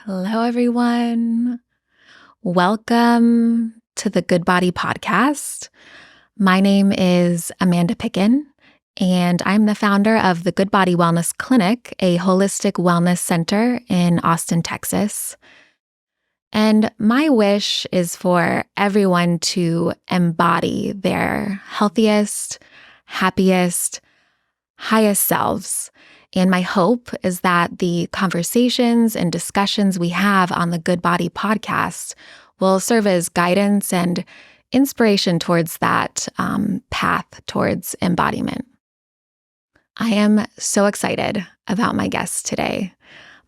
Hello, everyone. Welcome to the Good Body Podcast. My name is Amanda Picken, and I'm the founder of the Good Body Wellness Clinic, a holistic wellness center in Austin, Texas. And my wish is for everyone to embody their healthiest, happiest, highest selves. And my hope is that the conversations and discussions we have on the Good Body podcast will serve as guidance and inspiration towards that path towards embodiment. I am so excited about my guest today,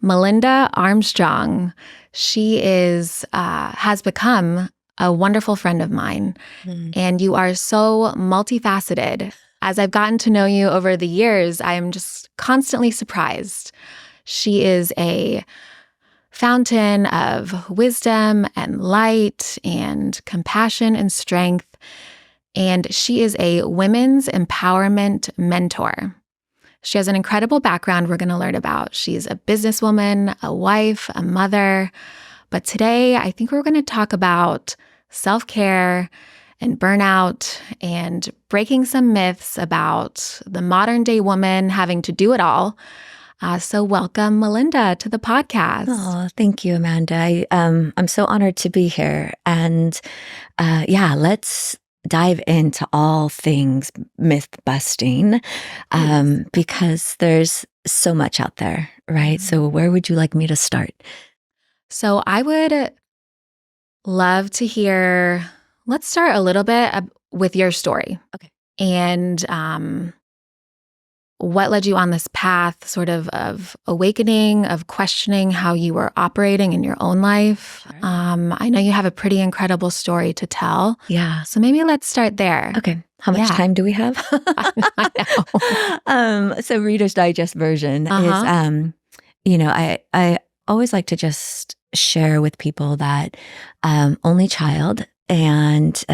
Melinda Armstrong. She has become a wonderful friend of mine, and you are so multifaceted. As I've gotten to know you over the years, I am just constantly surprised. She is a fountain of wisdom and light and compassion and strength, and she is a women's empowerment mentor. She has an incredible background we're going to learn about. She's a businesswoman, a wife, a mother, but today I think we're going to talk about self-care and burnout and breaking some myths about the modern day woman having to do it all. So welcome, Melinda, to the podcast. Oh, thank you, Amanda. I'm so honored to be here. And let's dive into all things myth busting because there's so much out there, right? Mm-hmm. So where would you like me to start? So I would love to hear. Let's start a little bit with your story. Okay. And what led you on this path sort of awakening, of questioning how you were operating in your own life. Sure. I know you have a pretty incredible story to tell. Yeah. So maybe let's start there. Okay. How much time do we have? I know. So Reader's Digest version is, I always like to just share with people that only child, and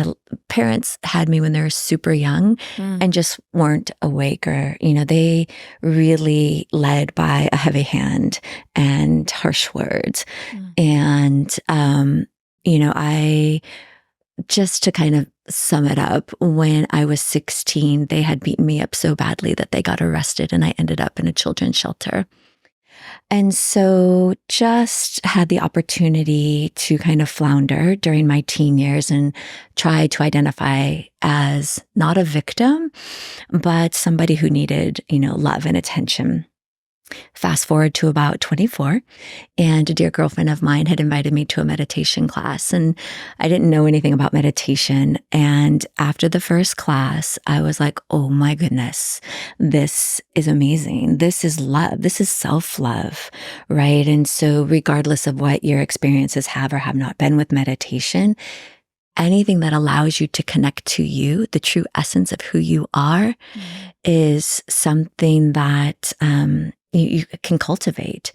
parents had me when they were super young and just weren't awake, or, they really led by a heavy hand and harsh words. And, I just to kind of sum it up, when I was 16, they had beaten me up so badly that they got arrested and I ended up in a children's shelter. And so just had the opportunity to kind of flounder during my teen years and try to identify as not a victim, but somebody who needed, love and attention. Fast forward to about 24, and a dear girlfriend of mine had invited me to a meditation class, and I didn't know anything about meditation. And after the first class, I was like, oh my goodness, this is amazing. This is love. This is self-love, right? And so regardless of what your experiences have or have not been with meditation, anything that allows you to connect to you, the true essence of who you are, is something that you can cultivate.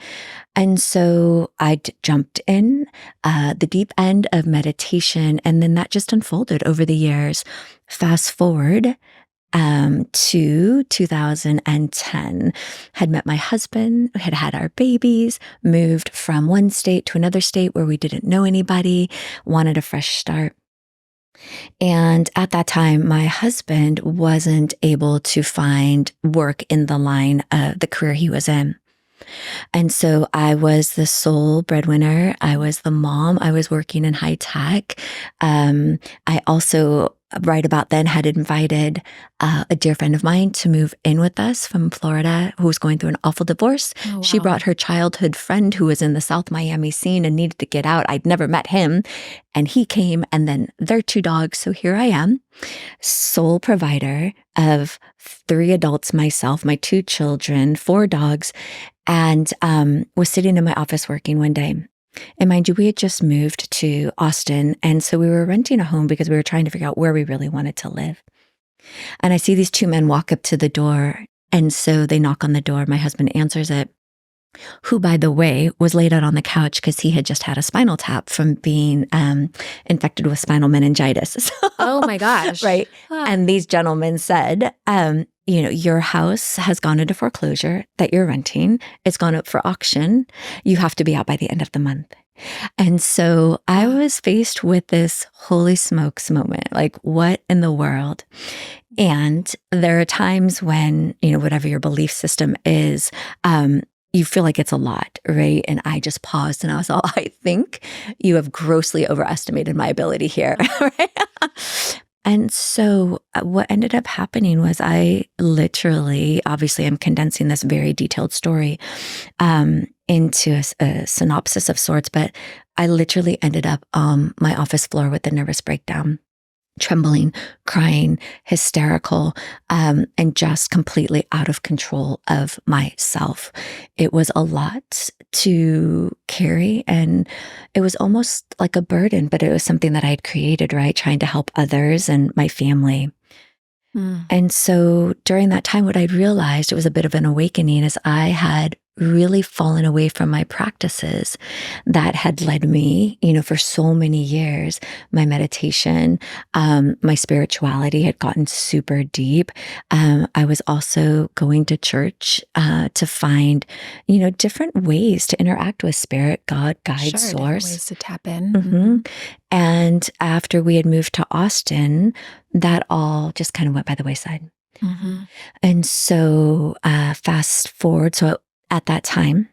And so I jumped in the deep end of meditation, and then that just unfolded over the years. Fast forward to 2010, had met my husband, had had our babies, moved from one state to another state where we didn't know anybody, wanted a fresh start. And at that time, my husband wasn't able to find work in the line of the career he was in. And so I was the sole breadwinner. I was the mom. I was working in high tech. I also, right about then, had invited a dear friend of mine to move in with us from Florida, who was going through an awful divorce. Oh, wow. She brought her childhood friend who was in the South Miami scene and needed to get out. I'd never met him, and he came, and then their 2 dogs. So here I am, sole provider of 3 adults, myself, my 2 children, 4 dogs, and was sitting in my office working one day. And mind you, we had just moved to Austin, and so we were renting a home because we were trying to figure out where we really wanted to live. And I see these 2 men walk up to the door, and so they knock on the door. My husband answers it, who, by the way, was laid out on the couch because he had just had a spinal tap from being infected with spinal meningitis. Oh my gosh. Right. And these gentlemen said, your house has gone into foreclosure that you're renting. It's gone up for auction. You have to be out by the end of the month. And so I was faced with this holy smokes moment, like what in the world? And there are times when, whatever your belief system is, you feel like it's a lot, right? And I just paused and I was all, I think you have grossly overestimated my ability here, right? And so what ended up happening was I literally, obviously I'm condensing this very detailed story into a synopsis of sorts, but I literally ended up on my office floor with a nervous breakdown, trembling, crying, hysterical, and just completely out of control of myself. It was a lot to carry, and it was almost like a burden, but it was something that I had created, right? Trying to help others and my family. And so during that time, what I realized, it was a bit of an awakening, is I had really fallen away from my practices that had led me, for so many years. My meditation, my spirituality had gotten super deep. I was also going to church to find, different ways to interact with spirit, God, guide, source. Ways to tap in. Mm-hmm. And after we had moved to Austin, that all just kind of went by the wayside. And so fast forward, so at that time,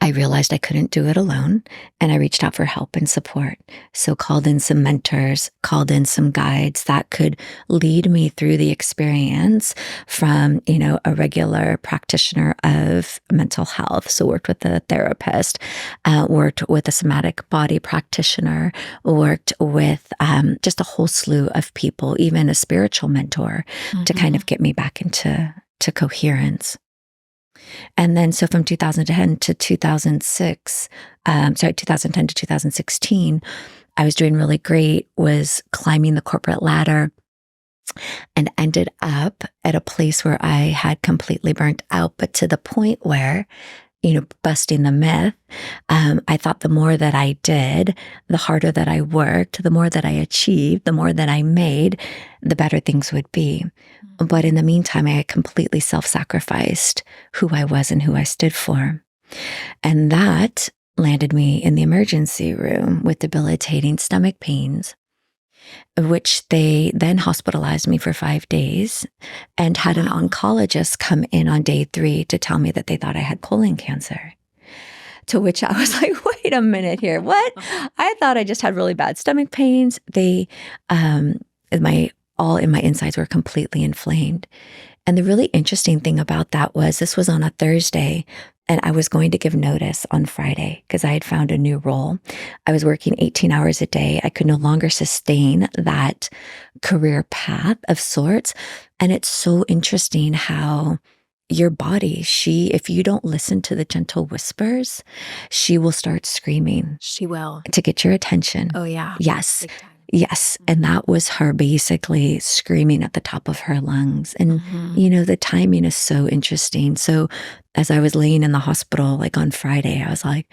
I realized I couldn't do it alone, and I reached out for help and support. So called in some mentors, called in some guides that could lead me through the experience from, a regular practitioner of mental health. So worked with a therapist, worked with a somatic body practitioner, worked with just a whole slew of people, even a spiritual mentor to kind of get me back into coherence. And then, so from 2010 to 2016, I was doing really great, was climbing the corporate ladder, and ended up at a place where I had completely burnt out, but to the point where, busting the myth, I thought the more that I did, the harder that I worked, the more that I achieved, the more that I made, the better things would be. But in the meantime, I had completely self-sacrificed who I was and who I stood for. And that landed me in the emergency room with debilitating stomach pains, which they then hospitalized me for 5 days and had an oncologist come in on day 3 to tell me that they thought I had colon cancer. To which I was like, wait a minute here. What? I thought I just had really bad stomach pains. All in my insides were completely inflamed. And the really interesting thing about that was this was on a Thursday, and I was going to give notice on Friday because I had found a new role. I was working 18 hours a day. I could no longer sustain that career path of sorts. And it's so interesting how your body, if you don't listen to the gentle whispers, she will start screaming. She will. To get your attention. Oh, yeah. Yes. Yes. And that was her basically screaming at the top of her lungs. And, the timing is so interesting. So as I was laying in the hospital, like on Friday, I was like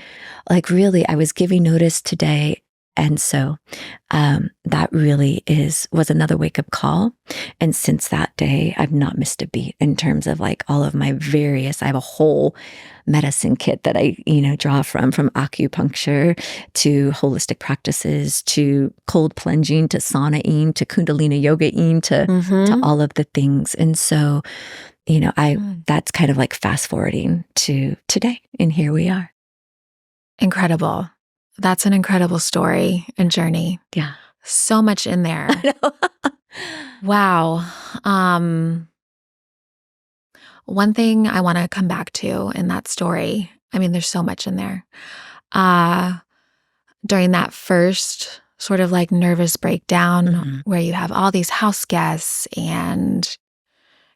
really, I was giving notice today. And so that really was another wake up call. And since that day, I've not missed a beat in terms of like all of my I have a whole medicine kit that I, draw from acupuncture to holistic practices, to cold plunging, to sauna-ing, to Kundalini yoga-ing, to all of the things. And so, that's kind of like fast forwarding to today. And here we are. Incredible. That's an incredible story and journey. Yeah. So much in there. I know. Wow. One thing I want to come back to in that story, I mean, there's so much in there. During that first sort of like nervous breakdown where you have all these house guests and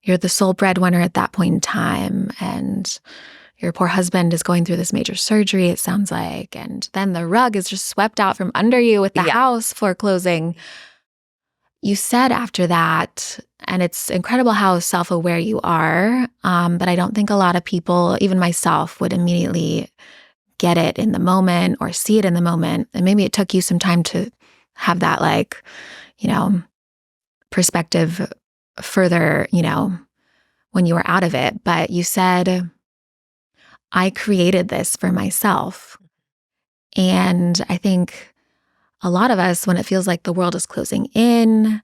you're the sole breadwinner at that point in time, and your poor husband is going through this major surgery, it sounds like, and then the rug is just swept out from under you with the house foreclosing. You said after that, and it's incredible how self-aware you are, but I don't think a lot of people, even myself, would immediately get it in the moment or see it in the moment. And maybe it took you some time to have that perspective further, when you were out of it, but you said, I created this for myself. And I think a lot of us, when it feels like the world is closing in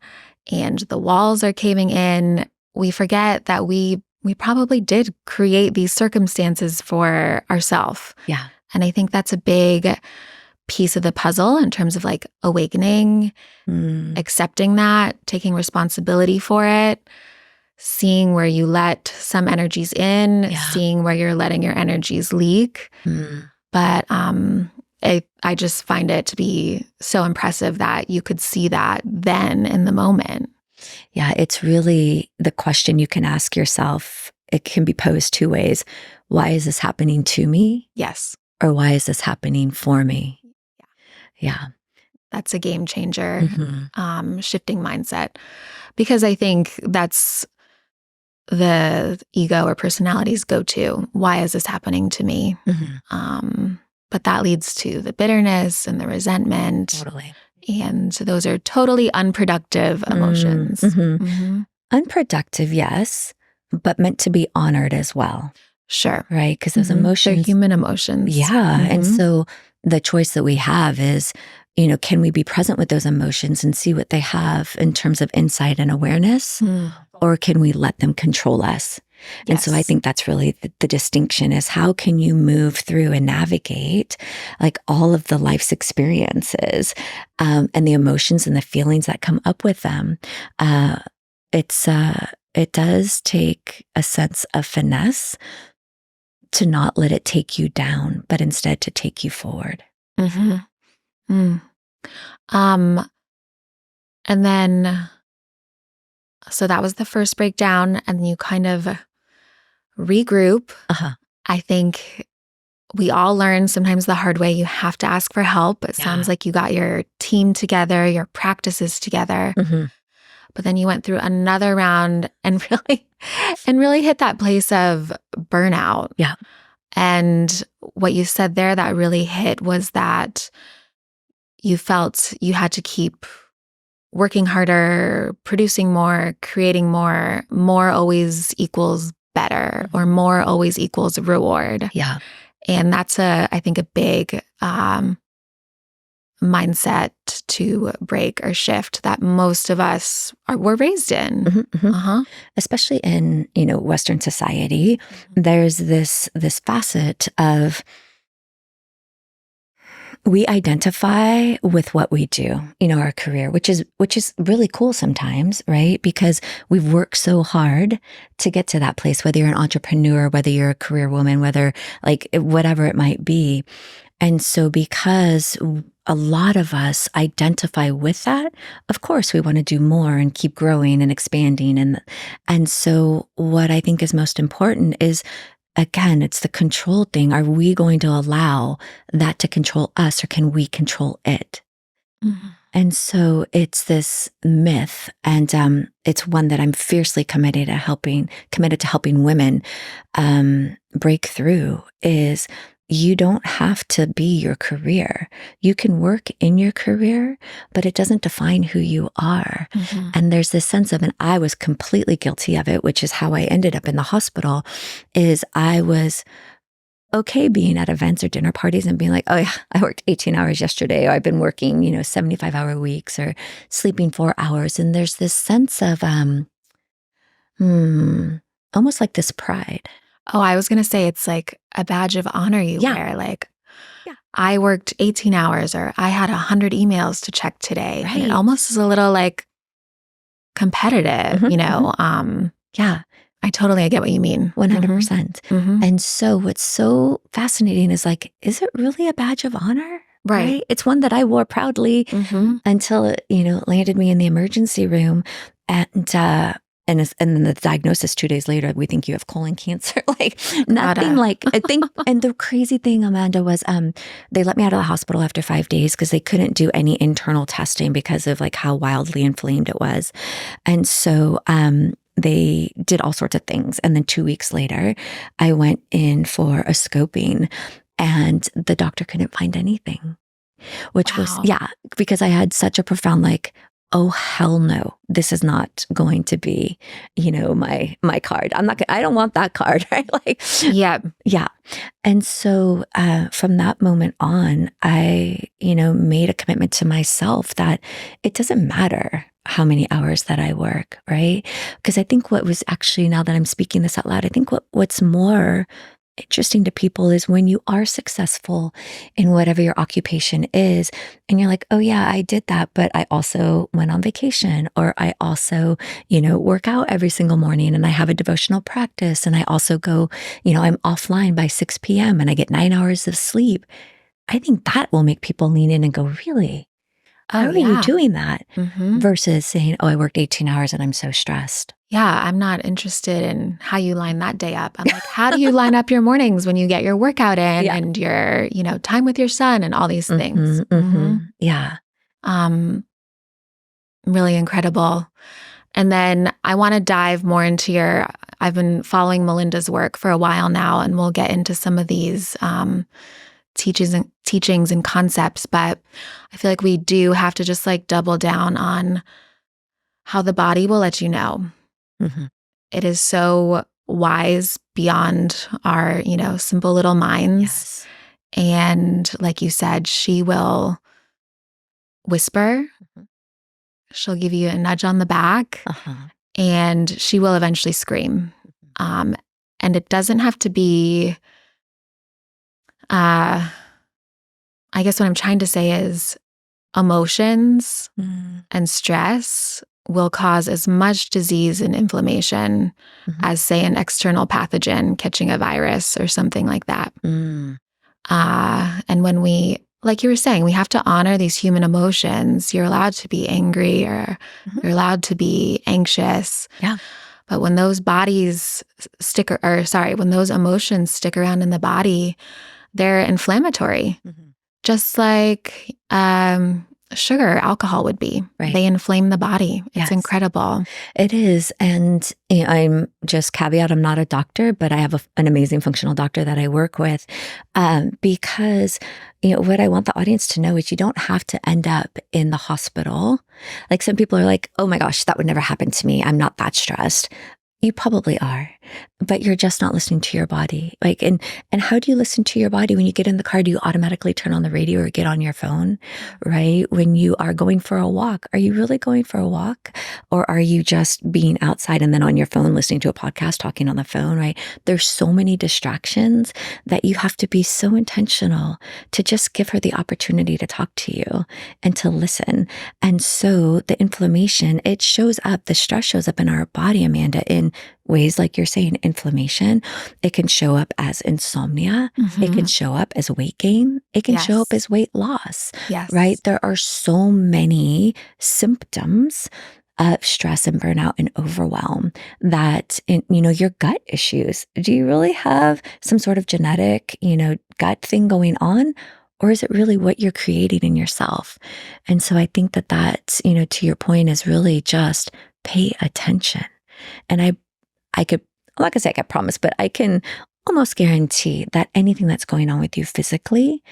and the walls are caving in, we forget that we probably did create these circumstances for ourselves. Yeah. And I think that's a big piece of the puzzle in terms of like awakening, accepting that, taking responsibility for it, seeing where you let some energies in, seeing where you're letting your energies leak. But I just find it to be so impressive that you could see that then in the moment. Yeah, it's really the question you can ask yourself. It can be posed two ways. Why is this happening to me? Yes. Or why is this happening for me? Yeah. That's a game changer, shifting mindset. Because I think that's the ego or personality's go-to. Why is this happening to me? But that leads to the bitterness and the resentment. Totally. And those are totally unproductive emotions. Unproductive, yes, but meant to be honored as well. Sure. Right? Because those emotions. They're human emotions. Yeah. And so the choice that we have is, can we be present with those emotions and see what they have in terms of insight and awareness? Or can we let them control us? And so I think that's really the distinction is how can you move through and navigate like all of the life's experiences and the emotions and the feelings that come up with them. It does take a sense of finesse to not let it take you down, but instead to take you forward. And then, so that was the first breakdown, and you kind of regroup. I think we all learn sometimes the hard way. You have to ask for help. It sounds like you got your team together, your practices together. But then you went through another round and really hit that place of burnout. Yeah. And what you said there that really hit was that you felt you had to keep working harder, producing more, creating more. More always equals better, or more always equals reward. Yeah. And that's I think a big mindset to break or shift that most of us were raised in. Especially in, Western society, there's this facet of we identify with what we do, our career, which is really cool sometimes, right? Because we've worked so hard to get to that place, whether you're an entrepreneur, whether you're a career woman, whether like whatever it might be. And so because a lot of us identify with that, of course, we want to do more and keep growing and expanding. And so what I think is most important is, again, it's the control thing. Are we going to allow that to control us, or can we control it? And so it's this myth, and it's one that I'm fiercely committed to helping women break through, is you don't have to be your career. You can work in your career, but it doesn't define who you are. And there's this sense of, and I was completely guilty of it, which is how I ended up in the hospital, is I was okay being at events or dinner parties and being like, oh yeah, I worked 18 hours yesterday, or I've been working, 75-hour weeks, or sleeping 4 hours. And there's this sense of almost like this pride. Oh, I was going to say it's like a badge of honor you wear. Like, I worked 18 hours, or I had 100 emails to check today. Right. And it almost is a little like competitive, Yeah. I get what you mean. 100%. And so what's so fascinating is like, is it really a badge of honor? Right. It's one that I wore proudly until it, landed me in the emergency room. And then the diagnosis 2 days later, we think you have colon cancer. Like nothing like, I think, and the crazy thing, Amanda, was they let me out of the hospital after 5 days because they couldn't do any internal testing because of like how wildly inflamed it was. And so they did all sorts of things. And then 2 weeks later, I went in for a scoping, and the doctor couldn't find anything, which was, because I had such a profound like oh, hell no, this is not going to be, my card. I don't want that card, right? Like, Yeah. yeah. And so from that moment on, I, made a commitment to myself that it doesn't matter how many hours that I work, right? Because I think what was actually, now that I'm speaking this out loud, I think what's more interesting to people is when you are successful in whatever your occupation is, and you're like, oh yeah, I did that, but I also went on vacation, or I also, work out every single morning, and I have a devotional practice, and I also go, I'm offline by 6 p.m. and I get 9 hours of sleep. I think that will make people lean in and go, really? Oh, How are you yeah. doing that? Mm-hmm. Versus saying, oh, I worked 18 hours and I'm so stressed. Yeah, I'm not interested in how you line that day up. I'm like, how do you line up your mornings when you get your workout in Yeah. and your, time with your son and all these things? Yeah. Really incredible. And then I want to dive more into I've been following Melinda's work for a while now, and we'll get into some of these teachings and concepts. But I feel like we do have to just like double down on how the body will let you know. Mm-hmm. It is so wise beyond our, simple little minds. Yes. And like you said, she will whisper. Mm-hmm. She'll give you a nudge on the back, and she will eventually scream. And it doesn't have to be, I guess what I'm trying to say is emotions and stress will cause as much disease and inflammation as, say, an external pathogen catching a virus or something like that. And when we, like you were saying, we have to honor these human emotions. You're allowed to be angry, or you're allowed to be anxious. Yeah. But when those when those emotions stick around in the body, they're inflammatory. Just like sugar, alcohol would be. Right. They inflame the body. It's incredible. It is. And I'm just caveat, I'm not a doctor, but I have an amazing functional doctor that I work with, because what I want the audience to know is you don't have to end up in the hospital. Like, some people are like, oh my gosh, that would never happen to me. I'm not that stressed. You probably are, but you're just not listening to your body. Like, and how do you listen to your body? When you get in the car, do you automatically turn on the radio or get on your phone, right? When you are going for a walk, are you really going for a walk? Or are you just being outside and then on your phone, listening to a podcast, talking on the phone, right? There's so many distractions that you have to be so intentional to just give her the opportunity to talk to you and to listen. And so the inflammation, it shows up, the stress shows up in our body, Amanda, in ways like you're saying, inflammation. It can show up as insomnia. It can show up as weight gain. It can show up as weight loss, right? There are so many symptoms of stress and burnout and overwhelm that, your gut issues. Do you really have some sort of genetic, gut thing going on? Or is it really what you're creating in yourself? And so I think that, to your point, is really just pay attention. And I could, like I say, I can't promise, but I can almost guarantee that anything that's going on with you physically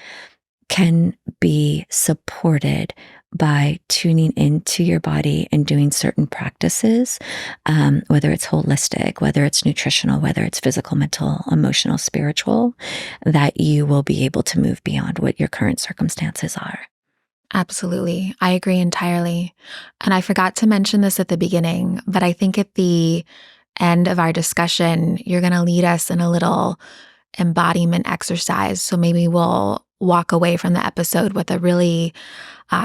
can be supported by tuning into your body and doing certain practices, whether it's holistic, whether it's nutritional, whether it's physical, mental, emotional, spiritual, that you will be able to move beyond what your current circumstances are. Absolutely. I agree entirely. And I forgot to mention this at the beginning, but I think at the end of our discussion, you're going to lead us in a little embodiment exercise. So maybe we'll walk away from the episode with a really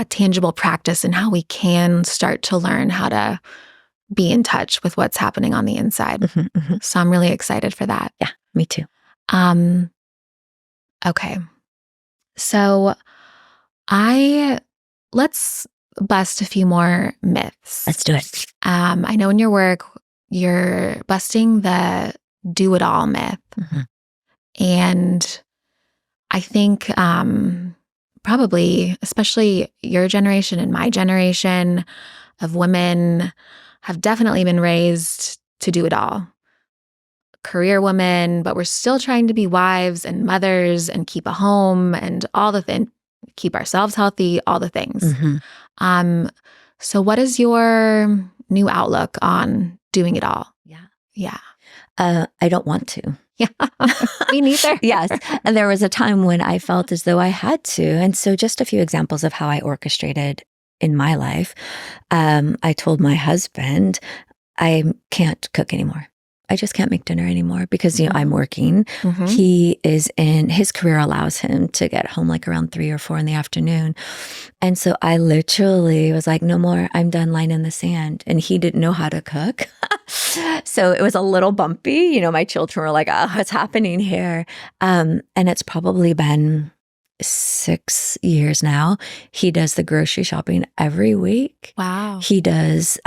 tangible practice in how we can start to learn how to be in touch with what's happening on the inside. So I'm really excited for that. Yeah, me too. Okay. So let's bust a few more myths. Let's do it. I know in your work, you're busting the do-it-all myth. And I think probably, especially your generation and my generation of women have definitely been raised to do it all. Career women, but we're still trying to be wives and mothers and keep a home and all the things, keep ourselves healthy, all the things. So what is your new outlook on doing it all? Yeah. Yeah. I don't want to. Yeah. Me neither. Yes. And there was a time when I felt as though I had to. And so just a few examples of how I orchestrated in my life. I told my husband, I can't cook anymore. I just can't make dinner anymore because, I'm working. Mhm. He is his career allows him to get home like around 3 or 4 in the afternoon. And so I literally was like, no more, I'm done line in the sand. And he didn't know how to cook. So it was a little bumpy. My children were like, oh, what's happening here? And it's probably been 6 years now. He does the grocery shopping every week. Wow. He does,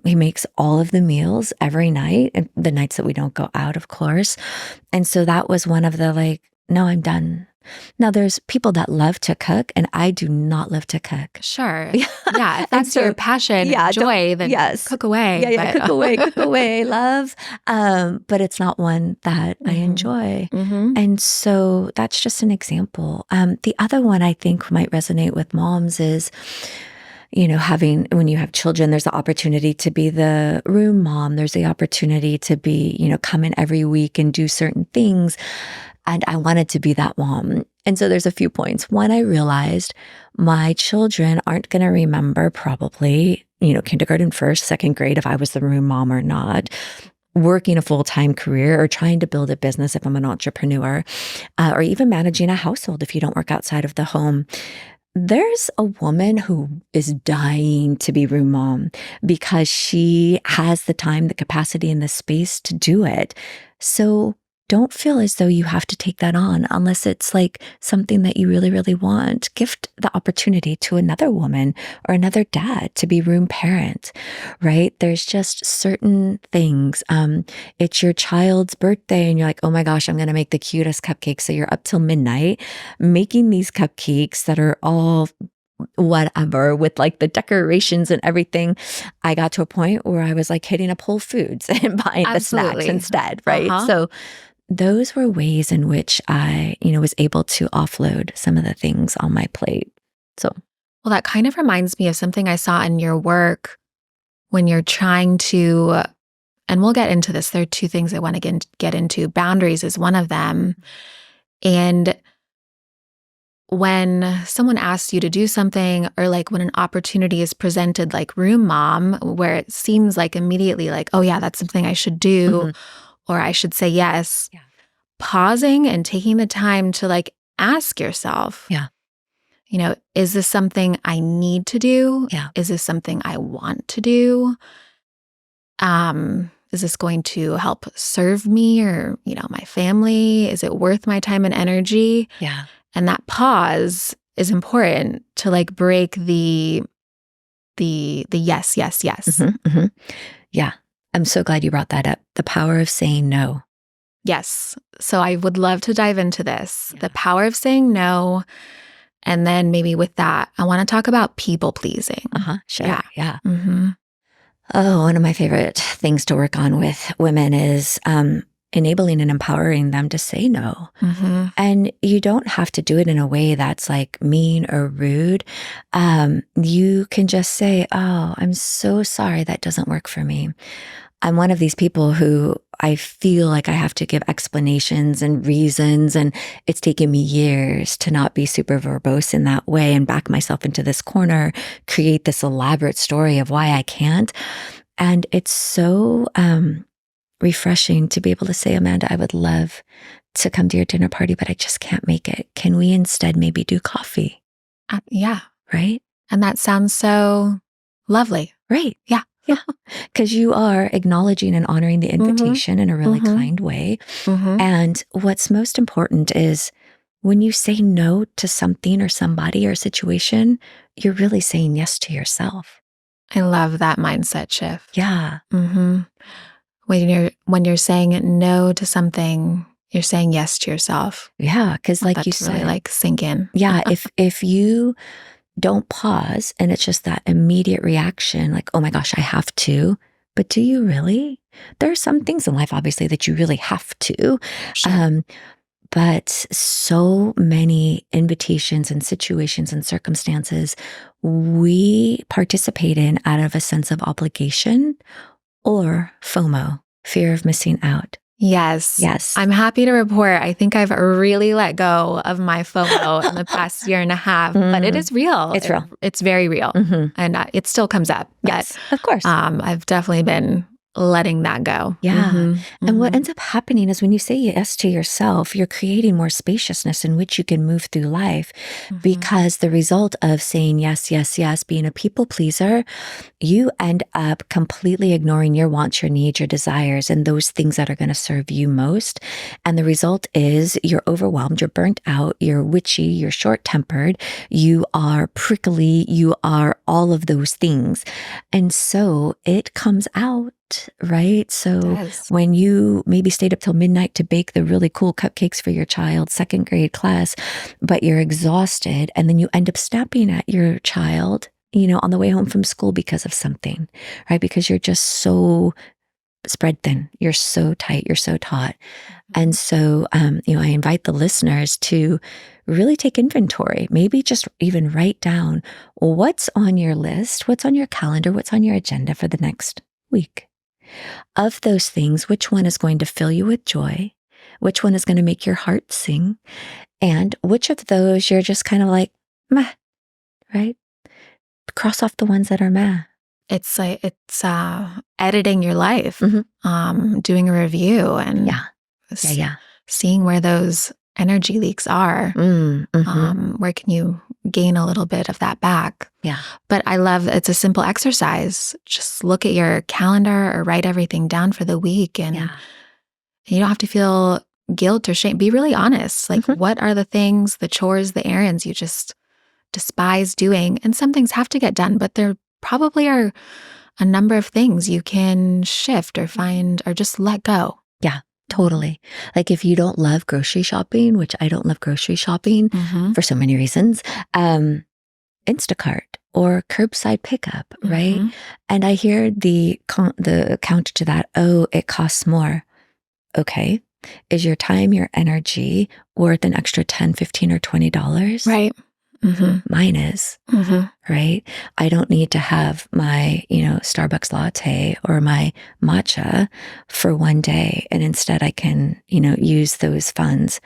he makes all of the meals every night, and the nights that we don't go out, of course. And so that was one of the no, I'm done. Now there's people that love to cook, and I do not love to cook. Sure. Yeah. If that's your passion and joy, then cook away. Yeah, cook away, love. But it's not one that I enjoy. Mm-hmm. And so that's just an example. The other one I think might resonate with moms is, when you have children, there's the opportunity to be the room mom. There's the opportunity to be, come in every week and do certain things. And I wanted to be that mom. And so there's a few points. One, I realized my children aren't going to remember probably, kindergarten, first, second grade, if I was the room mom or not, working a full-time career or trying to build a business if I'm an entrepreneur, or even managing a household if you don't work outside of the home. There's a woman who is dying to be room mom because she has the time, the capacity, and the space to do it. So don't feel as though you have to take that on unless it's something that you really, really want. Gift the opportunity to another woman or another dad to be room parent, right? There's just certain things. It's your child's birthday and you're like, oh my gosh, I'm going to make the cutest cupcakes. So you're up till midnight making these cupcakes that are all whatever with the decorations and everything. I got to a point where I was hitting up Whole Foods and buying the snacks instead, right? So those were ways in which I, was able to offload some of the things on my plate. So, well, that kind of reminds me of something I saw in your work when you're trying to, and we'll get into this. There are two things I want to get into. Boundaries is one of them. And when someone asks you to do something, or when an opportunity is presented, like room mom, where it seems immediately oh yeah, that's something I should do, or I should say yes. Yeah. Pausing and taking the time to ask yourself, is this something I need to do? Yeah. Is this something I want to do? Is this going to help serve me or, my family? Is it worth my time and energy? Yeah. And that pause is important to break the yes, yes, yes. Yeah. I'm so glad you brought that up. The power of saying no. Yes. So I would love to dive into this, the power of saying no. And then maybe with that, I want to talk about people pleasing. Sure. Yeah. Oh, one of my favorite things to work on with women is enabling and empowering them to say no. And you don't have to do it in a way that's mean or rude. You can just say, oh, I'm so sorry that doesn't work for me. I'm one of these people who I feel I have to give explanations and reasons, and it's taken me years to not be super verbose in that way and back myself into this corner, create this elaborate story of why I can't. And it's so refreshing to be able to say, Amanda, I would love to come to your dinner party, but I just can't make it. Can we instead maybe do coffee? Yeah. Right? And that sounds so lovely. Right. Yeah. Yeah. Because you are acknowledging and honoring the invitation in a really kind way. And what's most important is when you say no to something or somebody or a situation, you're really saying yes to yourself. I love that mindset shift. Yeah. When you're saying no to something, you're saying yes to yourself. Yeah. Because you said, really sink in. Yeah. if you don't pause and it's just that immediate reaction, oh my gosh, I have to. But do you really? There are some things in life, obviously, that you really have to. Sure. But so many invitations and situations and circumstances we participate in out of a sense of obligation or FOMO, fear of missing out. Yes. Yes. I'm happy to report. I think I've really let go of my FOMO in the past year and a half, but it is real. It's real. It's very real. And it still comes up. Yes, of course. I've definitely been letting that go. Yeah. And what ends up happening is when you say yes to yourself, you're creating more spaciousness in which you can move through life because the result of saying yes, yes, yes, being a people pleaser, you end up completely ignoring your wants, your needs, your desires, and those things that are going to serve you most. And the result is you're overwhelmed, you're burnt out, you're witchy, you're short-tempered, you are prickly, you are all of those things. And so it comes out. Right? So when you maybe stayed up till midnight to bake the really cool cupcakes for your child's second grade class, but you're exhausted and then you end up snapping at your child, on the way home from school because of something, right? Because you're just so spread thin. You're so tight. You're so taut. And so, I invite the listeners to really take inventory, maybe just even write down what's on your list, what's on your calendar, what's on your agenda for the next week. Of those things, which one is going to fill you with joy? Which one is going to make your heart sing? And which of those you're just kind of like, meh, right? Cross off the ones that are meh. It's editing your life, doing a review and seeing where those energy leaks are. Where can you gain a little bit of that back? Yeah. But I love it's a simple exercise. Just look at your calendar or write everything down for the week. And you don't have to feel guilt or shame. Be really honest. Like, what are the things, the chores, the errands you just despise doing? And some things have to get done, but there probably are a number of things you can shift or find or just let go. Yeah. Totally. Like if you don't love grocery shopping, which I don't love grocery shopping for so many reasons, Instacart or curbside pickup, right? And I hear the counter to that, oh, it costs more. Okay. Is your time, your energy worth an extra $10, $15, or $20? Right. Mine is, right? I don't need to have my, Starbucks latte or my matcha for one day. And instead I can, use those funds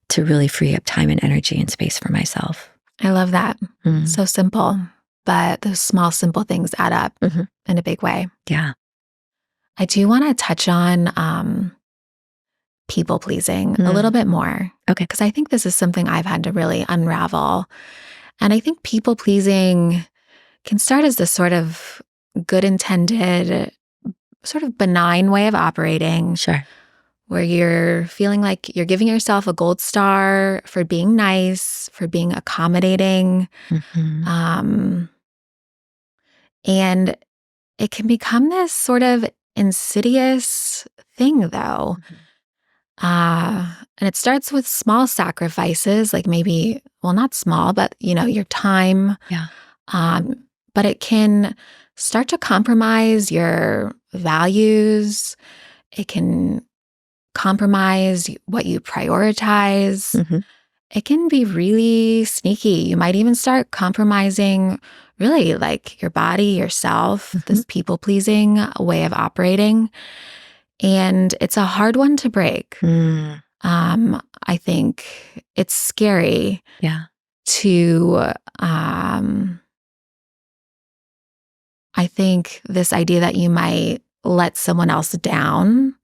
to really free up time and energy and space for myself. I love that. So simple, but those small, simple things add up in a big way. Yeah. I do want to touch on people pleasing a little bit more. Okay. Because I think this is something I've had to really unravel. And I think people pleasing can start as this sort of good intended, sort of benign way of operating. Sure. Where you're feeling like you're giving yourself a gold star for being nice, for being accommodating. And it can become this sort of insidious thing, though. And it starts with small sacrifices, like maybe, well, not small, but, your time. Yeah. But it can start to compromise your values. It can compromise what you prioritize. It can be really sneaky. You might even start compromising really like your body, yourself, this people-pleasing way of operating. And it's a hard one to break. I think it's scary to, I think this idea that you might let someone else down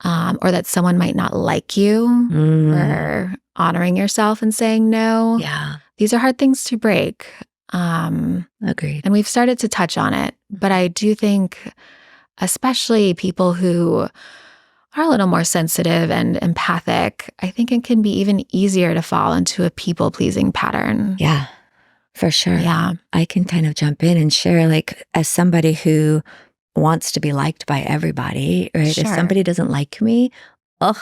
or that someone might not like you for honoring yourself and saying no. Yeah. These are hard things to break. Agreed. And we've started to touch on it. But I do think, especially people who are a little more sensitive and empathic, I think it can be even easier to fall into a people-pleasing pattern. Yeah, for sure. Yeah. I can kind of jump in and share, like, as somebody who wants to be liked by everybody, right? Sure. If somebody doesn't like me, I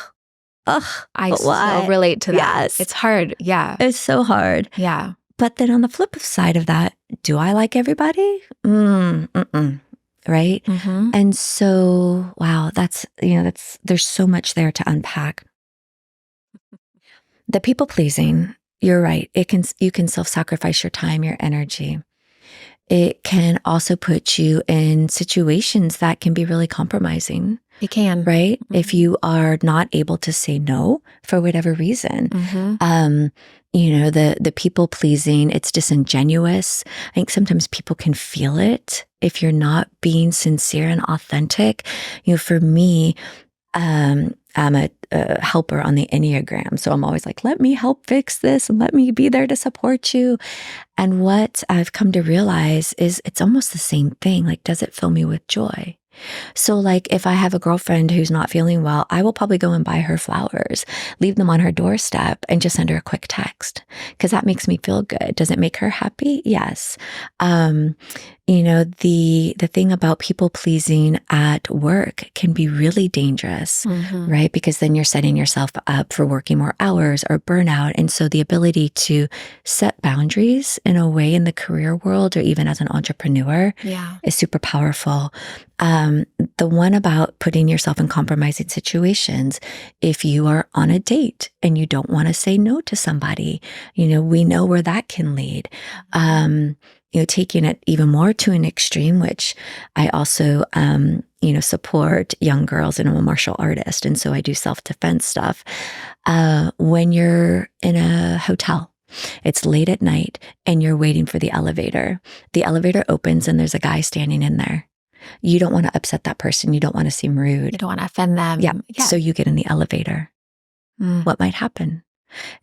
so relate to that. Yes. It's hard. Yeah. It's so hard. Yeah. But then on the flip side of that, do I like everybody? Right? And so, wow, there's so much there to unpack. The people pleasing, you're right. You can self-sacrifice your time, your energy. It can also put you in situations that can be really compromising. It can. Right? Mm-hmm. If you are not able to say no for whatever reason. Mm-hmm. The people pleasing, it's disingenuous. I think sometimes people can feel it if you're not being sincere and authentic. For me, I'm a helper on the Enneagram. So I'm always like, let me help fix this and let me be there to support you. And what I've come to realize is it's almost the same thing. Like, does it fill me with joy? So like if I have a girlfriend who's not feeling well, I will probably go and buy her flowers, leave them on her doorstep and just send her a quick text because that makes me feel good. Does it make her happy? Yes. The thing about people pleasing at work can be really dangerous, right? Because then you're setting yourself up for working more hours or burnout. And so the ability to set boundaries in a way in the career world or even as an entrepreneur is super powerful. The one about putting yourself in compromising situations, if you are on a date and you don't want to say no to somebody, we know where that can lead. Taking it even more to an extreme, which I also, support young girls, and I'm a martial artist. And so I do self-defense stuff. When you're in a hotel, it's late at night and you're waiting for the elevator. The elevator opens and there's a guy standing in there. You don't want to upset that person. You don't want to seem rude. You don't want to offend them. Yeah. So you get in the elevator. What might happen?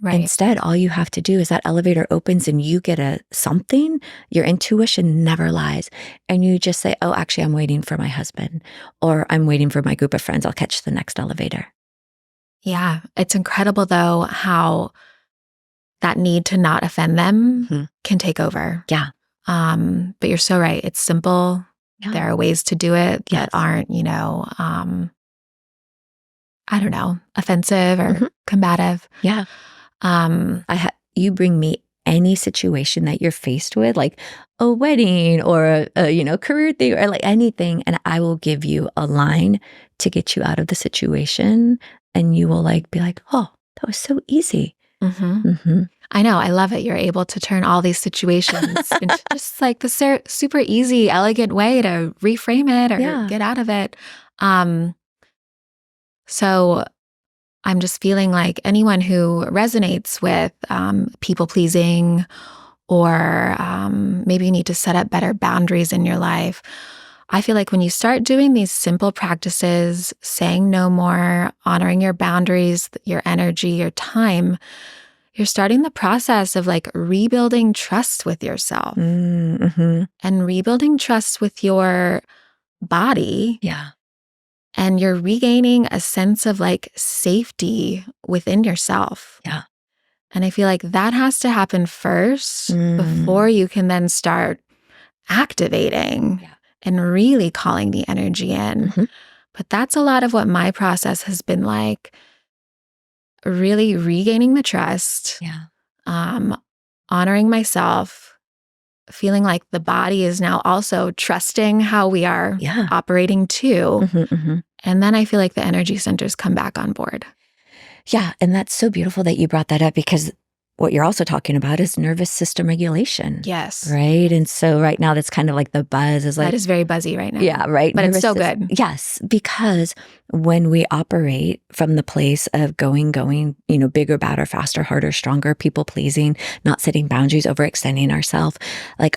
Right. Instead, all you have to do is that elevator opens and you get something. Your intuition never lies. And you just say, oh, actually, I'm waiting for my husband, or I'm waiting for my group of friends. I'll catch the next elevator. Yeah. It's incredible, though, how that need to not offend them can take over. Yeah. But you're so right. It's simple. Yeah. There are ways to do it that aren't, I don't know, offensive or combative. Yeah. You bring me any situation that you're faced with, like a wedding or a career thing or like anything, and I will give you a line to get you out of the situation, and you will be like, oh, that was so easy. I know. I love it. You're able to turn all these situations into just like the super easy, elegant way to reframe it or get out of it. So I'm just feeling like anyone who resonates with people pleasing, or maybe you need to set up better boundaries in your life. I feel like when you start doing these simple practices, saying no more, honoring your boundaries, your energy, your time, you're starting the process of rebuilding trust with yourself and rebuilding trust with your body. Yeah. And you're regaining a sense of safety within yourself. Yeah. And I feel like that has to happen first before you can then start activating and really calling the energy in. But that's a lot of what my process has been like. Really regaining the trust, honoring myself, feeling like the body is now also trusting how we are operating too. And then I feel like the energy centers come back on board. Yeah. And that's so beautiful that you brought that up, because what you're also talking about is nervous system regulation. Yes. Right. And so right now that's kind of like the buzz is that is very buzzy right now. Yeah. Right. But it's so good. Yes. Because when we operate from the place of going, bigger, badder, faster, harder, stronger, people pleasing, not setting boundaries, overextending ourselves,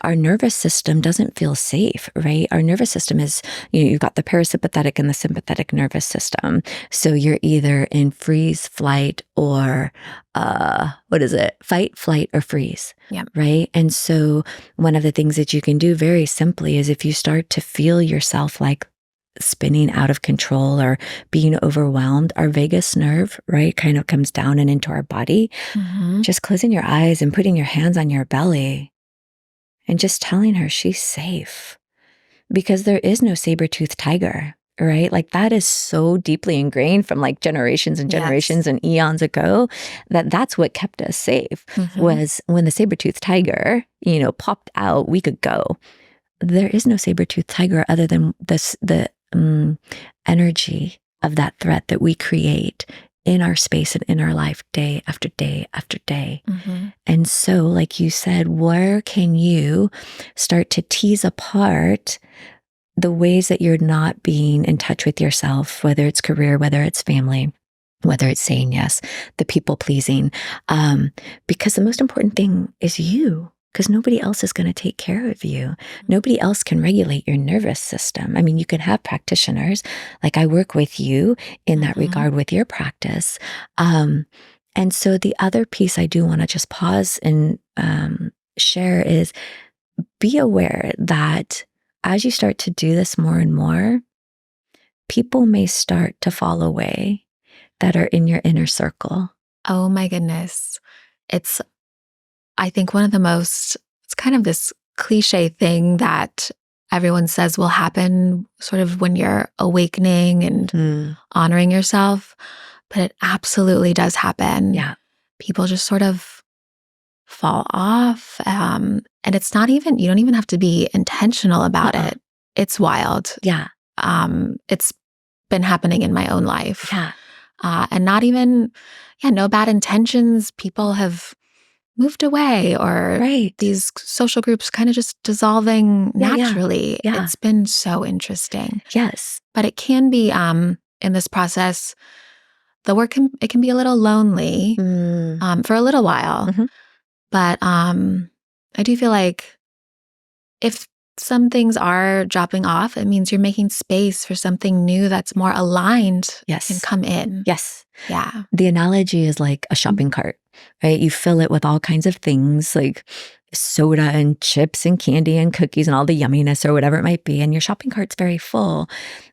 our nervous system doesn't feel safe, right? Our nervous system is, you've got the parasympathetic and the sympathetic nervous system. So you're either in freeze, flight, or fight, flight, or freeze. Yeah. Right. And so one of the things that you can do very simply is if you start to feel yourself spinning out of control or being overwhelmed, our vagus nerve, right, kind of comes down and into our body. Just closing your eyes and putting your hands on your belly and just telling her she's safe, because there is no saber-toothed tiger. Right? That is so deeply ingrained from generations and generations and eons ago, that's what kept us safe was when the saber-toothed tiger, popped out, we could go. There is no saber-toothed tiger other than the energy of that threat that we create in our space and in our life day after day after day. Mm-hmm. And so, like you said, where can you start to tease apart the ways that you're not being in touch with yourself, whether it's career, whether it's family, whether it's saying yes, the people pleasing? Because the most important thing is you, because nobody else is going to take care of you. Nobody else can regulate your nervous system. I mean, you can have practitioners, like I work with you in that regard with your practice. And so the other piece I do want to just pause and share is be aware that as you start to do this more and more, people may start to fall away that are in your inner circle. Oh my goodness. It's, I think, one of the most, it's kind of this cliche thing that everyone says will happen sort of when you're awakening and honoring yourself, but it absolutely does happen. Yeah. People just sort of fall off. And it's not even, you don't even have to be intentional about it. It's wild. Yeah. It's been happening in my own life. Yeah. And not even, no bad intentions. People have moved away, or these social groups kind of just dissolving naturally. Yeah. It's been so interesting. Yes. But it can be, in this process, the work it can be a little lonely for a little while. But I do feel like if some things are dropping off, it means you're making space for something new that's more aligned and come in. Yes. Yeah. The analogy is like a shopping cart, right? You fill it with all kinds of things like soda and chips and candy and cookies and all the yumminess or whatever it might be. And your shopping cart's very full.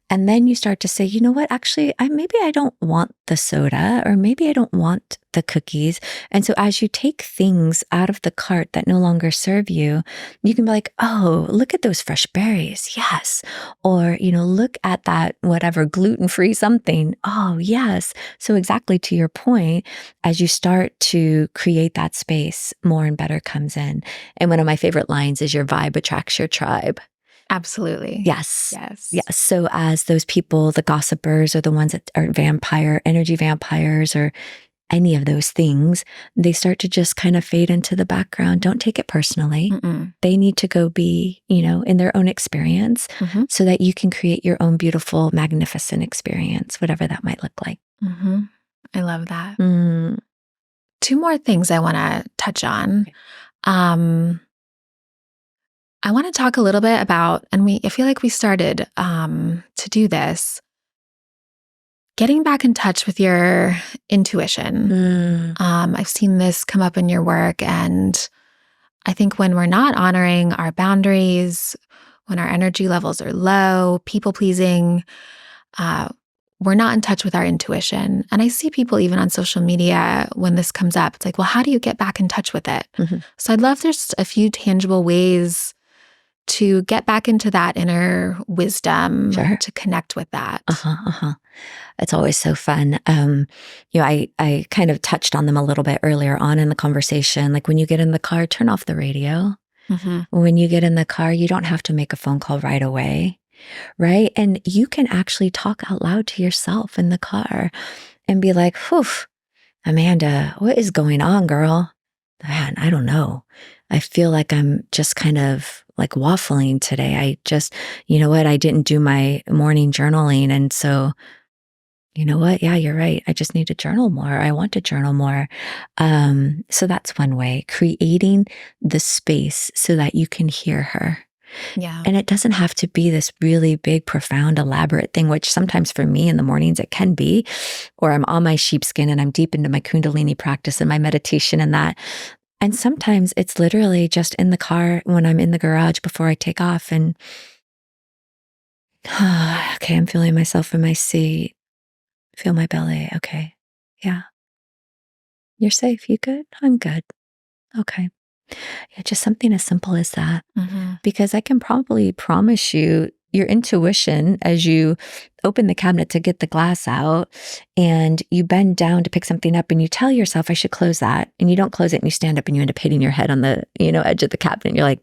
And then you start to say, you know what, actually, maybe I don't want the soda, or maybe I don't want the cookies. And so as you take things out of the cart that no longer serve you, you can be like, oh, look at those fresh berries. Yes. Or, look at that, whatever, gluten-free something. Oh, yes. So exactly to your point, as you start to create that space, more and better comes in. And one of my favorite lines is, your vibe attracts your tribe. Absolutely. Yes. So as those people, the gossipers, or the ones that are energy vampires, or any of those things, they start to just kind of fade into the background. Don't take it personally. They need to go be, in their own experience so that you can create your own beautiful, magnificent experience, whatever that might look like. I love that. 2 more things I want to touch on. I want to talk a little bit about, and I feel like we started to do this, getting back in touch with your intuition. I've seen this come up in your work, and I think when we're not honoring our boundaries, when our energy levels are low, people pleasing, we're not in touch with our intuition. And I see people even on social media, when this comes up, it's like, well, how do you get back in touch with it? So I'd love there's a few tangible ways to get back into that inner wisdom, to connect with that. It's always so fun. I kind of touched on them a little bit earlier on in the conversation. Like when you get in the car, turn off the radio. When you get in the car, you don't have to make a phone call right away, right? And you can actually talk out loud to yourself in the car and be like, whew, Amanda, what is going on, girl? Man, I don't know. I feel like I'm just kind of like waffling today. I just, I didn't do my morning journaling. And so, you know what? Yeah, you're right. I just need to journal more. I want to journal more. So that's one way, creating the space so that you can hear her. Yeah. And it doesn't have to be this really big, profound, elaborate thing, which sometimes for me in the mornings it can be, or I'm on my sheepskin and I'm deep into my Kundalini practice and my meditation and that. And sometimes it's literally just in the car when I'm in the garage before I take off and, okay, I'm feeling myself in my seat. Feel my belly. Okay. Yeah. You're safe. You good? I'm good. Okay. Yeah, just something as simple as that. Because I can probably promise you, your intuition, as you open the cabinet to get the glass out and you bend down to pick something up and you tell yourself, I should close that. And you don't close it and you stand up and you end up hitting your head on the, edge of the cabinet. You're like,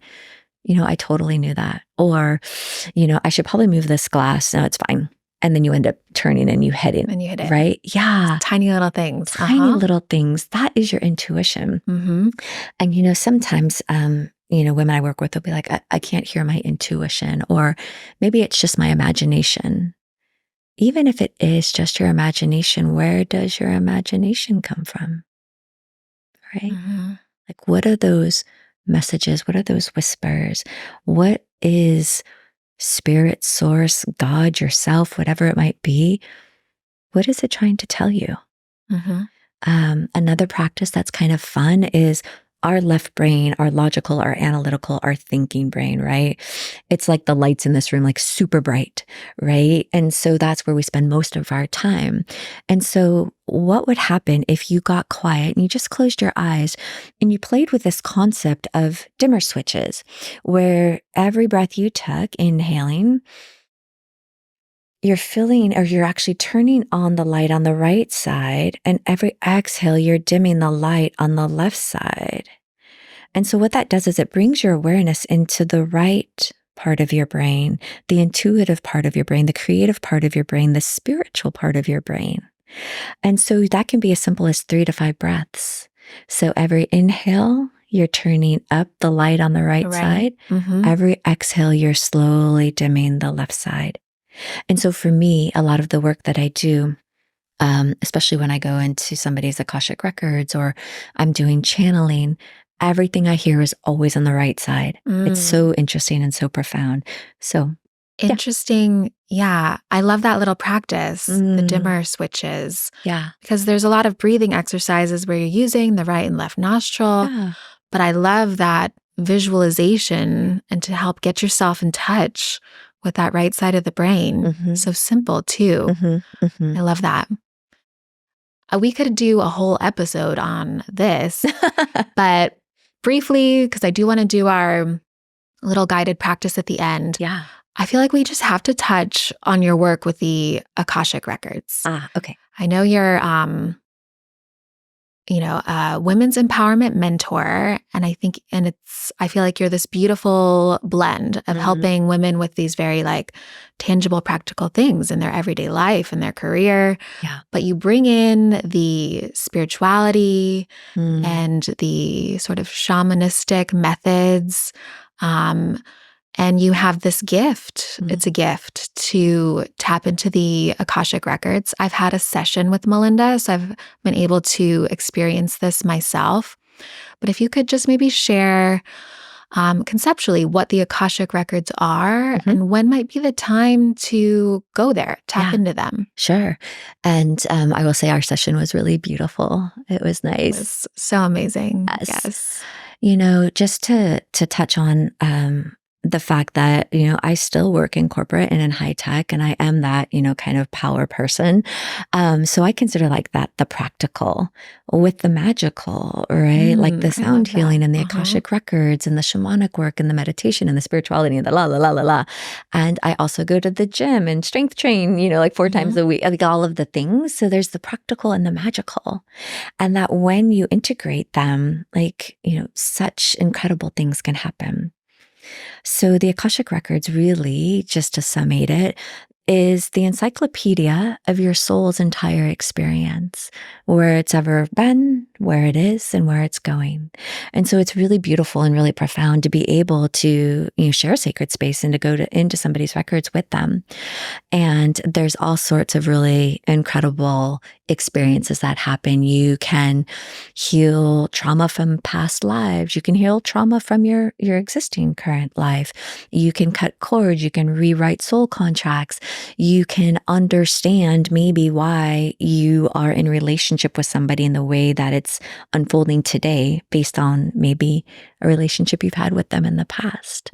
I totally knew that. Or, I should probably move this glass. No, it's fine. and then you end up turning and you hit it. And you hit it. Right? Yeah. Tiny little things. Tiny little things. That is your intuition. Mm-hmm. And, sometimes, women I work with will be like, I can't hear my intuition, or maybe it's just my imagination. Even if it is just your imagination, where does your imagination come from? Right? Mm-hmm. Like, what are those messages? What are those whispers? What is spirit, source, God, yourself, whatever it might be? What is it trying to tell you? Mm-hmm. Another practice that's kind of fun is our left brain, our logical, our analytical, our thinking brain, right? It's like the lights in this room, like super bright, right? And so that's where we spend most of our time. And so what would happen if you got quiet and you just closed your eyes and you played with this concept of dimmer switches, where every breath you took, inhaling, you're filling, or you're actually turning on the light on the right side, and every exhale, you're dimming the light on the left side. And so what that does is it brings your awareness into the right part of your brain, the intuitive part of your brain, the creative part of your brain, the spiritual part of your brain. And so that can be as simple as 3 to 5 breaths. So every inhale, you're turning up the light on the right side. Mm-hmm. Every exhale, you're slowly dimming the left side. And so for me, a lot of the work that I do, especially when I go into somebody's Akashic Records or I'm doing channeling, everything I hear is always on the right side. It's so interesting and so profound. So interesting. Yeah. I love that little practice, the dimmer switches. Yeah. Because there's a lot of breathing exercises where you're using the right and left nostril. Yeah. But I love that visualization and to help get yourself in touch with that right side of the brain. Mm-hmm. So simple too. Mm-hmm. Mm-hmm. I love that. We could do a whole episode on this, but briefly, because I do want to do our little guided practice at the end. Yeah. I feel like we just have to touch on your work with the Akashic Records. Okay. I know you're a women's empowerment mentor. And I feel like you're this beautiful blend of helping women with these very tangible, practical things in their everyday life and their career. Yeah. But you bring in the spirituality and the sort of shamanistic methods. And you have this gift. It's a gift to tap into the Akashic Records. I've had a session with Melinda, so I've been able to experience this myself. But if you could just maybe share conceptually what the Akashic Records are and when might be the time to go there, tap into them. Sure. And I will say our session was really beautiful. It was nice. It was so amazing. Yes. Just to touch on the fact that, I still work in corporate and in high tech, and I am that, kind of power person. So I consider that the practical with the magical, right? Like the sound healing and the Akashic Records and the shamanic work and the meditation and the spirituality and the la, la, la, la, la. And I also go to the gym and strength train, 4 times a week, all of the things. So there's the practical and the magical. And that when you integrate them, such incredible things can happen. So the Akashic Records really, just to summate it, is the encyclopedia of your soul's entire experience, where it's ever been, where it is, and where it's going. And so it's really beautiful and really profound to be able to share a sacred space and to go into somebody's records with them. And there's all sorts of really incredible experiences that happen. You can heal trauma from past lives. You can heal trauma from your existing current life. You can cut cords. You can rewrite soul contracts. You can understand maybe why you are in relationship with somebody in the way that it's unfolding today based on maybe a relationship you've had with them in the past.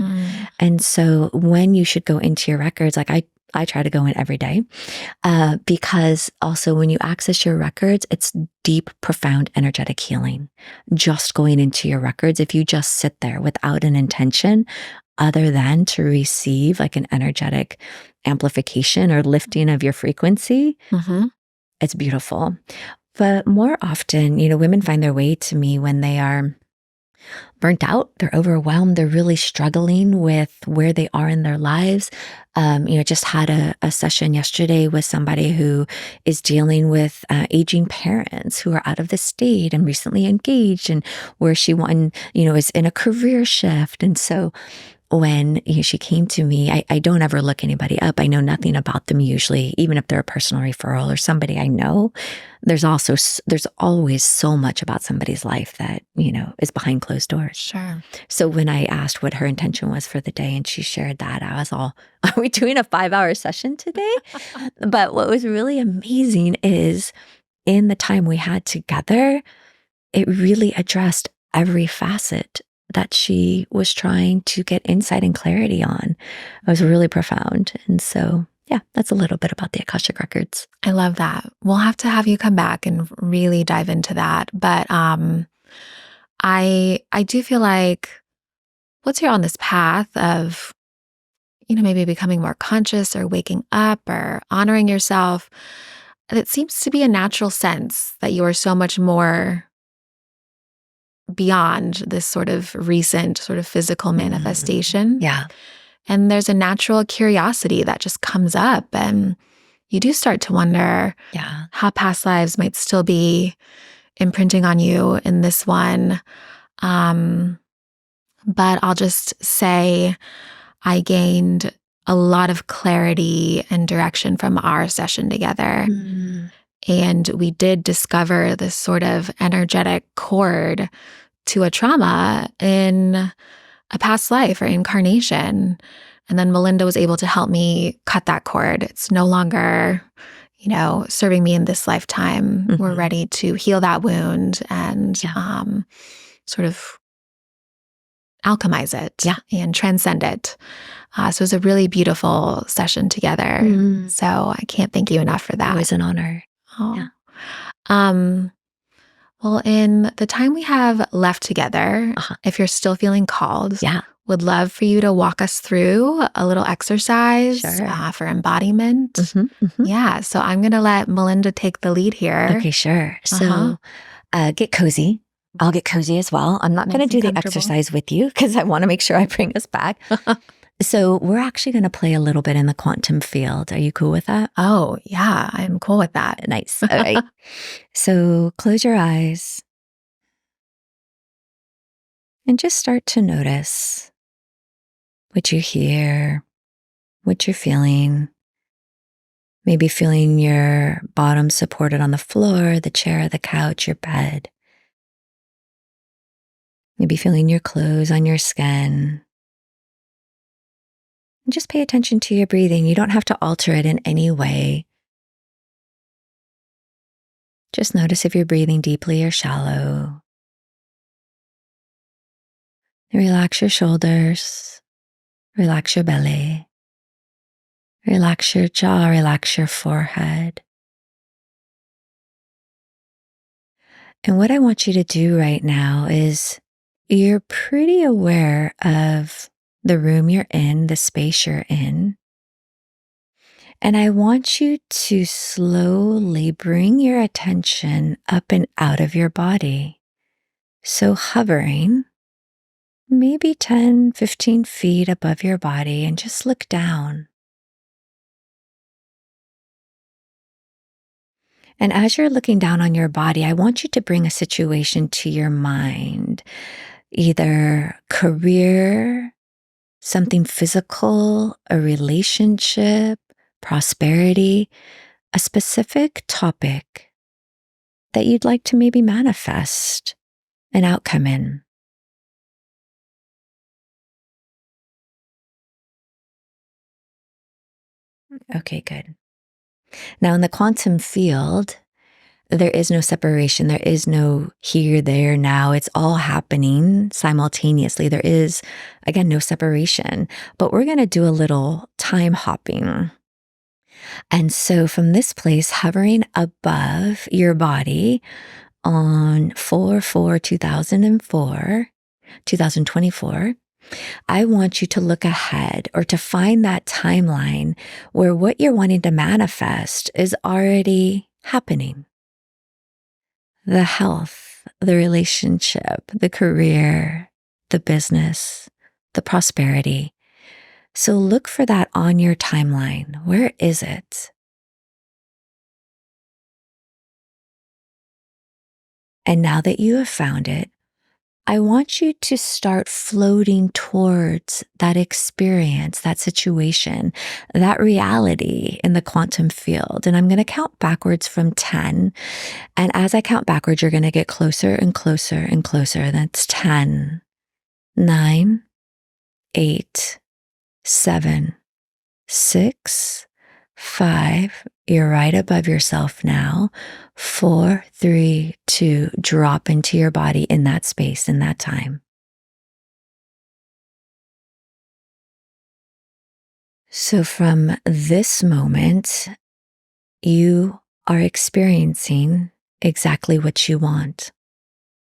And so when you should go into your records, I try to go in every day because also when you access your records, it's deep, profound, energetic healing. Just going into your records, if you just sit there without an intention other than to receive an energetic amplification or lifting of your frequency, it's beautiful. But more often, women find their way to me when they are burnt out, they're overwhelmed, they're really struggling with where they are in their lives. Just had a session yesterday with somebody who is dealing with aging parents who are out of the state and recently engaged, and where she is in a career shift. And so when she came to me, I don't ever look anybody up. I know nothing about them usually, even if they're a personal referral or somebody I know. There's always so much about somebody's life that, is behind closed doors. Sure. So when I asked what her intention was for the day and she shared that, I was all, are we doing a 5-hour session today? But what was really amazing is in the time we had together, it really addressed every facet that she was trying to get insight and clarity on. It was really profound. And so, yeah, that's a little bit about the Akashic Records. I love that. We'll have to have you come back and really dive into that. But I do feel like once you're on this path of, maybe becoming more conscious or waking up or honoring yourself, it seems to be a natural sense that you are so much more beyond this sort of recent sort of physical manifestation. Yeah. And there's a natural curiosity that just comes up, and you do start to wonder how past lives might still be imprinting on you in this one. But I'll just say I gained a lot of clarity and direction from our session together. And we did discover this sort of energetic cord to a trauma in a past life or incarnation. And then Melinda was able to help me cut that cord. It's no longer, serving me in this lifetime. We're ready to heal that wound and sort of alchemize it and transcend it. So it was a really beautiful session together. So I can't thank you enough for that. It was an honor. Oh. Yeah. Well, in the time we have left together, if you're still feeling called, would love for you to walk us through a little exercise for embodiment. Yeah. So I'm going to let Melinda take the lead here. Okay, sure. So get cozy. I'll get cozy as well. I'm not going to do the exercise with you because I want to make sure I bring us back. So we're actually going to play a little bit in the quantum field. Are you cool with that? Oh, yeah, I'm cool with that. Nice. All right. So close your eyes and just start to notice what you hear, what you're feeling. Maybe feeling your bottom supported on the floor, the chair, the couch, your bed. Maybe feeling your clothes on your skin. And just pay attention to your breathing. You don't have to alter it in any way. Just notice if you're breathing deeply or shallow. Relax your shoulders. Relax your belly. Relax your jaw. Relax your forehead. And what I want you to do right now is you're pretty aware of the room you're in, the space you're in. And I want you to slowly bring your attention up and out of your body. So hovering maybe 10, 15 feet above your body and just look down. And as you're looking down on your body, I want you to bring a situation to your mind, either career, something physical, a relationship, prosperity, a specific topic that you'd like to maybe manifest an outcome in. Okay, good. Now, in the quantum field, there is no separation. There is no here, there, now. It's all happening simultaneously. There is, again, no separation. But we're going to do a little time hopping. And so from this place, hovering above your body on 4/4/2024, I want you to look ahead or to find that timeline where what you're wanting to manifest is already happening. The health, the relationship, the career, the business, the prosperity. So look for that on your timeline. Where is it? And now that you have found it, I want you to start floating towards that experience, that situation, that reality in the quantum field. And I'm going to count backwards from 10. And as I count backwards, you're going to get closer and closer and closer. That's 10, 9, 8, 7, 6, 5. You're right above yourself now. 4, 3, 2. Drop into your body in that space, in that time. So from this moment, you are experiencing exactly what you want: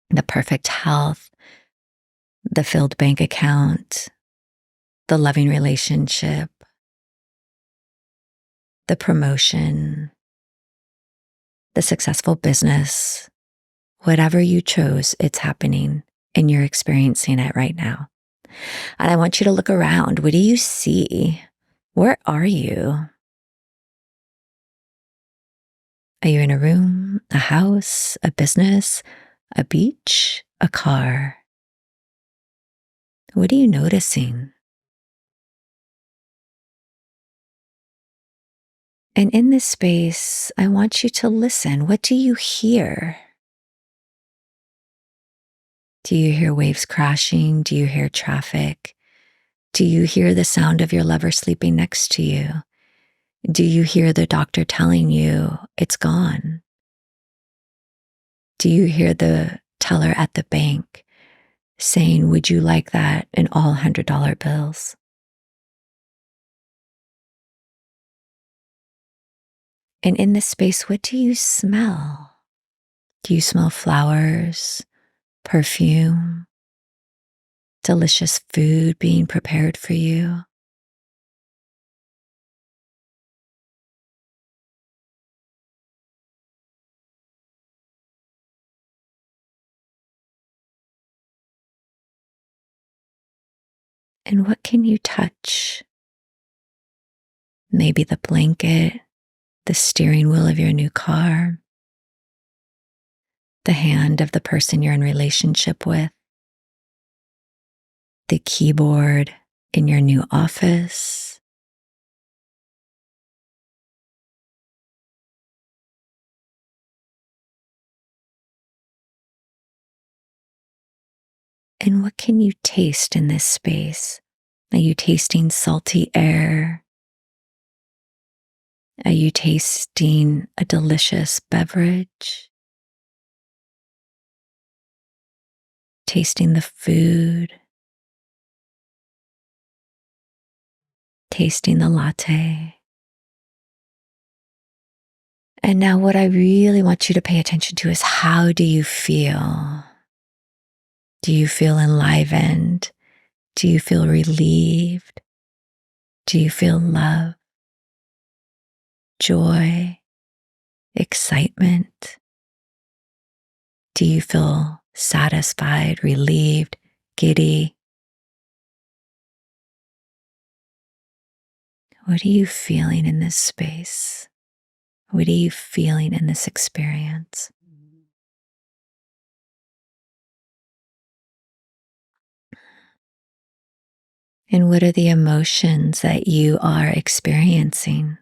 the perfect health, the filled bank account, the loving relationship, the promotion, the successful business. Whatever you chose, it's happening and you're experiencing it right now. And I want you to look around. What do you see? Where are you? Are you in a room, a house, a business, a beach, a car? What are you noticing? And in this space, I want you to listen. What do you hear? Do you hear waves crashing? Do you hear traffic? Do you hear the sound of your lover sleeping next to you? Do you hear the doctor telling you it's gone? Do you hear the teller at the bank saying, "Would you like that in all $100 bills?" And in this space, what do you smell? Do you smell flowers, perfume, delicious food being prepared for you? And what can you touch? Maybe the blanket, the steering wheel of your new car, the hand of the person you're in relationship with, the keyboard in your new office. And what can you taste in this space? Are you tasting salty air? Are you tasting a delicious beverage? Tasting the food? Tasting the latte? And now what I really want you to pay attention to is, how do you feel? Do you feel enlivened? Do you feel relieved? Do you feel love, joy, excitement? Do you feel satisfied, relieved, giddy? What are you feeling in this space? What are you feeling in this experience? And what are the emotions that you are experiencing?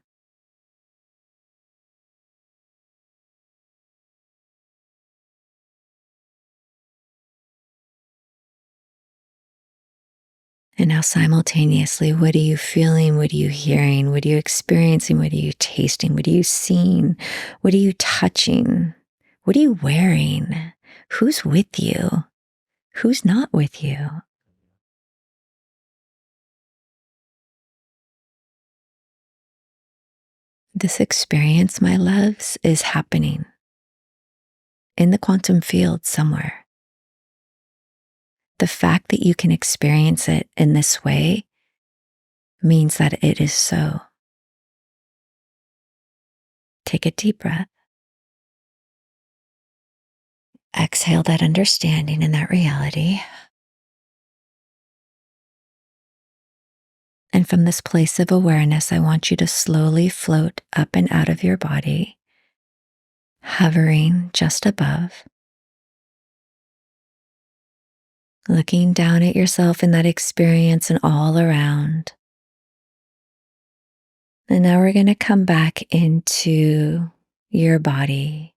And now simultaneously, what are you feeling? What are you hearing? What are you experiencing? What are you tasting? What are you seeing? What are you touching? What are you wearing? Who's with you? Who's not with you? This experience, my loves, is happening in the quantum field somewhere. The fact that you can experience it in this way means that it is so. Take a deep breath. Exhale that understanding and that reality. And from this place of awareness, I want you to slowly float up and out of your body, hovering just above, looking down at yourself in that experience and all around. And now we're going to come back into your body,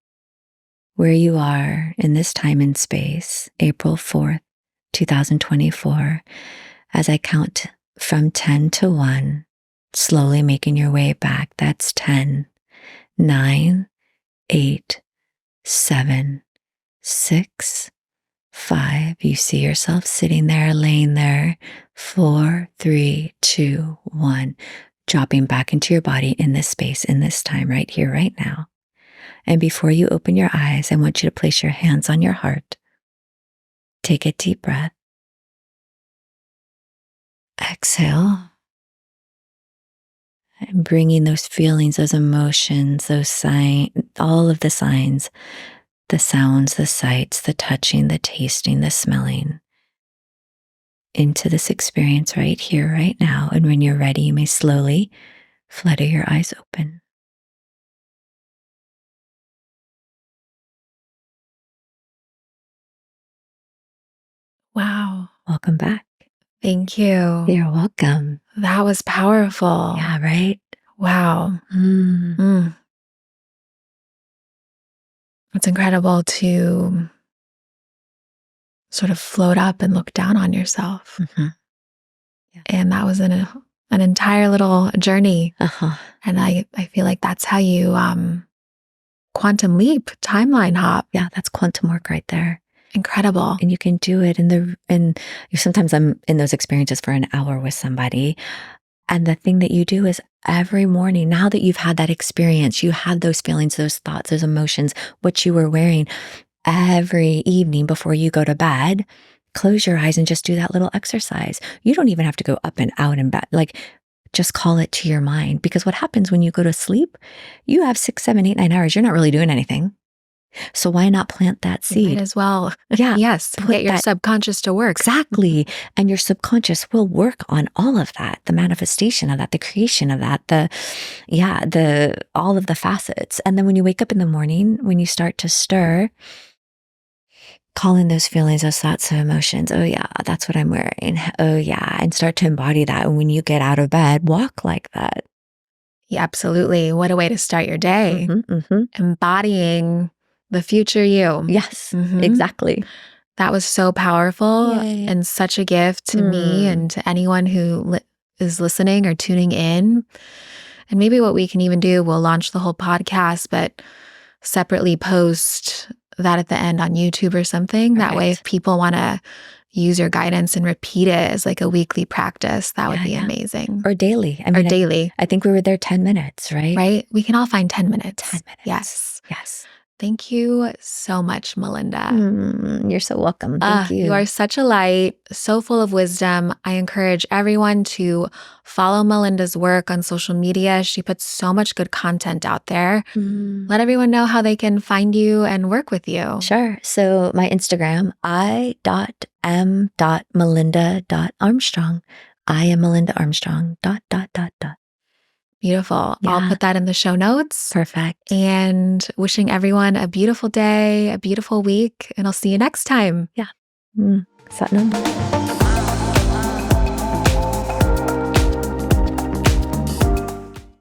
where you are in this time and space, April 4th, 2024, as I count from 10 to 1, slowly making your way back. That's 10, 9, 8, 7, 6, 5. You see yourself sitting there, laying there. 4, 3, 2, 1. Dropping back into your body in this space, in this time, right here, right now. And before you open your eyes, I want you to place your hands on your heart. Take a deep breath. Exhale. And bringing those feelings, those emotions, those signs, all of the signs, the sounds, the sights, the touching, the tasting, the smelling, into this experience right here, right now. And when you're ready, you may slowly flutter your eyes open. Wow. Welcome back. Thank you. You're welcome. That was powerful. Yeah, right? Wow. It's incredible to sort of float up and look down on yourself. Mm-hmm. Yeah. And that was an entire little journey. Uh-huh. And I feel like that's how you quantum leap, timeline hop. Yeah, that's quantum work right there. Incredible. And you can do it and sometimes I'm in those experiences for an hour with somebody. And the thing that you do is every morning, now that you've had that experience, you had those feelings, those thoughts, those emotions, what you were wearing, every evening before you go to bed, close your eyes and just do that little exercise. You don't even have to go up and out and back. Like, just call it to your mind, because what happens when you go to sleep, you have 6, 7, 8, 9 hours. You're not really doing anything. So why not plant that seed? You might as well. Yeah. Yes. Get your subconscious to work. Exactly. And your subconscious will work on all of that, the manifestation of that, the creation of that, all of the facets. And then when you wake up in the morning, when you start to stir, call in those feelings, those thoughts, those emotions. Oh yeah, that's what I'm wearing. Oh yeah. And start to embody that. And when you get out of bed, walk like that. Yeah, absolutely. What a way to start your day. Embodying the future you. Yes, exactly. That was so powerful. Yay. And such a gift to me and to anyone who is listening or tuning in. And maybe what we can even do, we'll launch the whole podcast, but separately post that at the end on YouTube or something. That way, if people want to use your guidance and repeat it as like a weekly practice, that would be amazing. Or daily. Or daily. I think we were there 10 minutes, right? Right? We can all find 10 minutes. 10 minutes. Yes. Yes. Thank you so much, Melinda. You're so welcome. Thank you. You are such a light, so full of wisdom. I encourage everyone to follow Melinda's work on social media. She puts so much good content out there. Let everyone know how they can find you and work with you. Sure. So my Instagram, i.m.melinda.armstrong. I am Melinda Armstrong. ... Beautiful. Yeah. I'll put that in the show notes. Perfect. And wishing everyone a beautiful day, a beautiful week, and I'll see you next time. Yeah. Satnam.